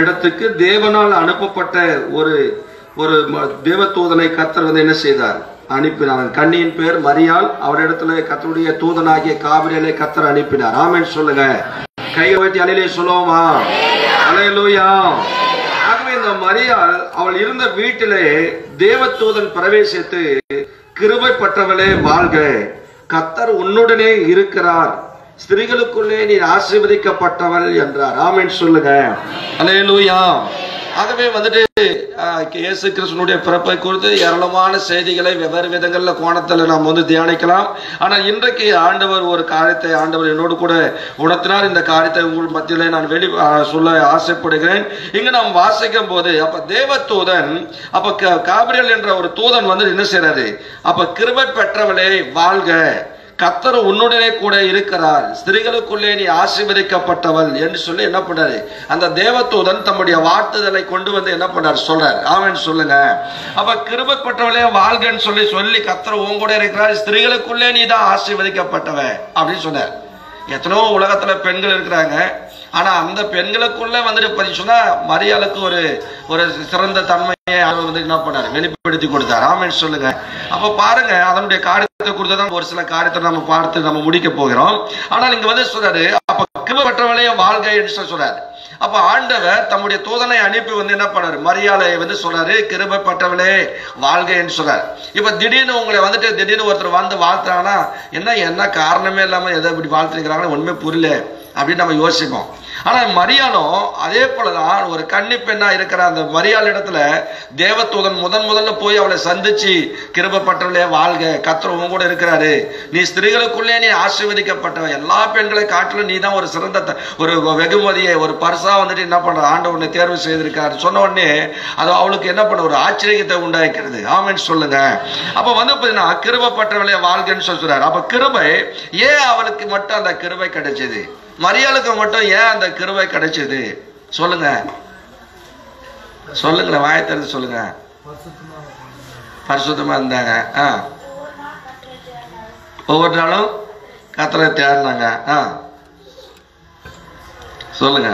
இடத்துக்கு தேவனால் அனுப்பப்பட்ட ஒரு ஒரு தேவதூதனை கர்த்தர் வந்து என்ன செய்தார்? அனுப்பினார். கன்னியின் பேர் மரியாள். அவரிடத்துல கர்த்தருடைய தூதனாகிய காபிரியேலை கர்த்தர் அனுப்பினார். ஆமென் சொல்லுங்க. கையை வைத்து அல்லேலூயா சொல்லுவோமா? அல்லேலூயா. ஆகவே இந்த மரியாள் அவள் இருந்த வீட்டிலே தேவதூதன் பிரவேசித்து, கிருபை பெற்றவளே வாழ்க, கர்த்தர் உன்னுடனே இருக்கிறார், ஸ்திரீகளுக்குள்ளே நீ ஆசீர்வதிக்கப்பட்டவள் என்றார். ஆமென் சொல்லுங்க. அல்லேலூயா. ஆகவே வந்துட்டு இயேசு கிறிஸ்துனுடைய பிறப்பை குறித்து ஏராளமான செய்திகளை வெவ்வேறு விதங்கள்ல கோணத்துல நாம் வந்து தியானிக்கலாம். ஆனால் இன்றைக்கு ஆண்டவர் ஒரு காரியத்தை ஆண்டவர் என்னோடு கூட உணர்த்தினார். இந்த காரியத்தை உங்கள் மத்தியிலே நான் சொல்ல ஆசைப்படுகிறேன். இங்கு நாம் வாசிக்கும் போது அப்ப தேவதூதன், அப்ப காபிரியேல் என்ற ஒரு தூதன் வந்து என்ன செய்யறாரு? அப்ப கிருபை பெற்றவளே வாழ்க, கர்த்தர் உன்னுடனே கூட இருக்கிறார், ஸ்திரீகளுக்குள்ளே நீ ஆசீர்வதிக்கப்பட்டவள் என்று சொல்லி என்ன பண்றாரு? அந்த தேவதூதன் தம்முடைய வாழ்த்துதலை கொண்டு வந்து என்ன பண்றாரு? சொல்றார். ஆமென் சொல்லுங்க. அப்ப கிருபை பெற்றவளே வாழ்கன்னு சொல்லி கர்த்தர் உன் கூட இருக்கிறார், ஸ்திரீகளுக்குள்ளே நீ தான் ஆசீர்வதிக்கப்பட்டவ அப்படின்னு சொன்னார். எத்தனோ உலகத்துல பெண்கள் இருக்கிறாங்க. ஆனா அந்த பெண்களுக்குள்ள வந்துட்டு சொன்னா மரியாளுக்கு ஒரு சிறந்த தன்மையை அவர் வந்து என்ன பண்ணாரு? வெளிப்படுத்தி கொடுத்தார். ஆமென் சொல்லுங்க. அப்ப பாருங்க, அதனுடைய காரியத்தை குறித்து தான் ஒரு சில காரியத்தை நம்ம பார்த்து நம்ம முடிக்க போகிறோம். ஆனால் இங்க வந்து சொல்றாரு, அப்ப கிருபை பெற்றவளே வாழ்க என்று சொல்றாரு. அப்ப ஆண்டவர் தம்முடைய தூதனை அனுப்பி வந்து என்ன பண்ணாரு? மரியாளை வந்து சொல்றாரு, கிருபை பெற்றவளே வாழ்க என்று சொல்றாரு. இப்ப திடீர்னு உங்களை வந்துட்டு திடீர்னு ஒருத்தர் வந்து வாழ்த்தாங்கன்னா என்ன காரணமே இல்லாம எதை இப்படி வாழ்த்துக்கிறாங்கன்னு ஒண்ணுமே புரியல அப்படின்னு நம்ம யோசிப்போம். ஆனா மரியாளும் அதே போலதான் ஒரு கன்னி பெண்ணா இருக்கிற அந்த மரியாள் இடத்துல தேவதூதன் முதல்ல போய் அவளை சந்திச்சு, கிருபை பெற்றவளே வாழ்க, கர்த்தர் உன் கூட இருக்கிறாரு, நீ ஸ்திரீகளுக்குள்ளே நீ ஆசீர்வதிக்கப்பட்டவ, எல்லா பெண்களை காட்டிலும் நீ தான் ஒரு சிறந்த ஒரு வெகுமதியை ஒரு பரிசா வந்துட்டு என்ன பண்ற? ஆண்டவனை தேர்வு செய்திருக்காரு சொன்ன உடனே அது அவளுக்கு என்ன பண்ண? ஒரு ஆச்சரியத்தை உண்டாக்கிறது. ஆமென் சொல்லுங்க. அப்ப வந்து பாத்தீங்கன்னா கிருபை பெற்றவளே வாழ்கன்னு சொல்றாரு. அப்ப கிருபை ஏன் அவளுக்கு மட்டும் அந்த கிருபை கிடைச்சது? மரியாளுக்கு மட்டும் ஏன் அந்த கிருபை கிடைச்சது? சொல்லுங்க சொல்லுங்களேன், வாயை திறந்து சொல்லுங்க. பரிசுத்தமா இருந்தாங்க. ஒவ்வொரு நாளும் கர்த்தரை தேடினாங்க. சொல்லுங்க.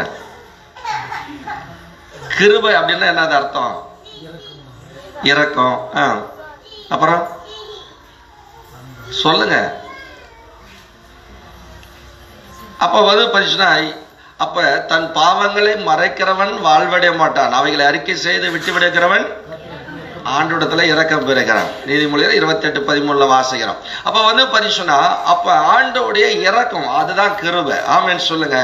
கிருபை அப்படின்னா என்னது அர்த்தம்? இரக்கம். அப்புறம் சொல்லுங்க. அப்ப வந்து பரிசுனா, அப்ப தன் பாவங்களை மறைக்கிறவன் வாழ்வடைய மாட்டான், அவைகளை அறிக்கை செய்து விட்டு விடுகிறவன் ஆண்டோடத்துல இரக்கம் பெறுகிறான். நீதிமொழிகள் 28:13 வாசிக்கிறோம். அப்ப வந்து பரிசுனா, அப்ப ஆண்டோடைய இரக்கம் அதுதான் கிருபை. ஆமென் சொல்லுங்க.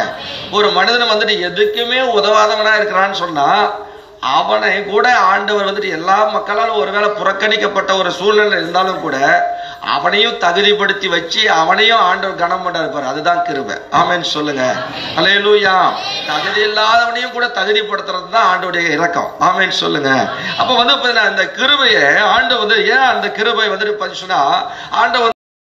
ஒரு மனிதன் வந்துட்டு எதுக்குமே உதவாதவனா இருக்கிறான்னு சொன்னா அவனை கூட ஆண்டவர் வந்துட்டு எல்லா மக்களாலும் ஒருவேளை புறக்கணிக்கப்பட்ட ஒரு சூழ்நிலை இருந்தாலும் கூட அவனையும் தகுதிப்படுத்தி வச்சு அவனையும் ஆண்டவர் கனம் பண்ண இருப்பார். அதுதான் கிருபை. ஆமென் சொல்லுங்க. அல்லேலூயா. தகுதி இல்லாதவனையும் கூட தகுதிப்படுத்துறது தான் ஆண்டவருடைய இரக்கம். ஆமென் சொல்லுங்க. அப்ப வந்து இந்த கிருபையை ஆண்டவர் வந்து ஏன் அந்த கிருபை வந்துட்டு சொன்னா ஆண்டவர்